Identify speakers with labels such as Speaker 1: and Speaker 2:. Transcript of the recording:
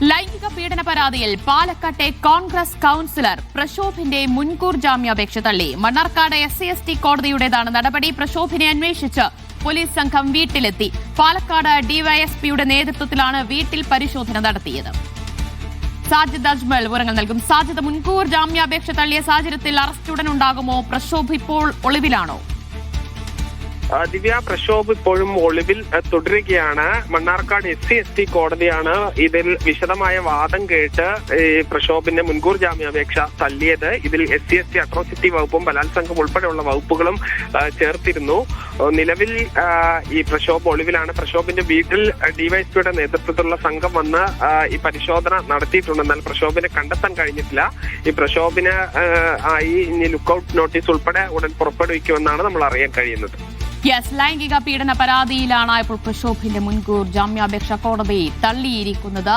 Speaker 1: ലൈംഗിക പീഡന പരാതിയിൽ പാലക്കാട്ടെ കോൺഗ്രസ് കൌൺസിലർ പ്രശോഭിന്റെ മുൻകൂർ ജാമ്യാപേക്ഷ തള്ളി. മണ്ണാർക്കാട് SC/ST കോടതിയുടേതാണ് നടപടി. പ്രശോഭിനെ അന്വേഷിച്ച് പോലീസ് സംഘം വീട്ടിലെത്തി. പാലക്കാട് ഡിവൈഎസ്പിയുടെ നേതൃത്വത്തിലാണ് വീട്ടിൽ പരിശോധന നടത്തിയത്. സാജിദ് അജ്മൽ വിവരങ്ങൾ നൽകും. സാജിദ്, മുൻകൂർ ജാമ്യാപേക്ഷ തള്ളിയ സാഹചര്യത്തിൽ അറസ്റ്റ് ഉടൻ ഉണ്ടാകുമോ? പ്രശോഭ് ഇപ്പോൾ ഒളിവിലാണോ?
Speaker 2: ദിവ്യ, പ്രക്ഷോഭ് ഇപ്പോഴും ഒളിവിൽ തുടരുകയാണ്. മണ്ണാർക്കാട് SC/ST കോടതിയാണ് ഇതിൽ വിശദമായ വാദം കേട്ട് ഈ പ്രക്ഷോഭിന്റെ മുൻകൂർ ജാമ്യാപേക്ഷ തള്ളിയത്. ഇതിൽ SC/ST അട്രോസിറ്റി വകുപ്പും ബലാത്സംഗം ഉൾപ്പെടെയുള്ള വകുപ്പുകളും ചേർത്തിരുന്നു. നിലവിൽ ഈ പ്രക്ഷോഭ് ഒളിവിലാണ്. പ്രക്ഷോഭിന്റെ വീട്ടിൽ ഡിവൈഎസ്പിയുടെ നേതൃത്വത്തിലുള്ള സംഘം വന്ന് ഈ പരിശോധന നടത്തിയിട്ടുണ്ട്. എന്നാൽ പ്രക്ഷോഭിനെ കണ്ടെത്താൻ കഴിഞ്ഞിട്ടില്ല. ഈ പ്രക്ഷോഭിന് ആയി ഇനി ലുക്കൌട്ട് നോട്ടീസ് ഉൾപ്പെടെ ഉടൻ പുറപ്പെടുവിക്കുമെന്നാണ് നമ്മൾ അറിയാൻ കഴിയുന്നത്.
Speaker 1: ലൈംഗിക പീഡന പരാതിയിലാണ് ഇപ്പോൾ പ്രശോഭിന്റെ മുൻകൂർ ജാമ്യാപേക്ഷ കോടതി തള്ളിയിരിക്കുന്നത്.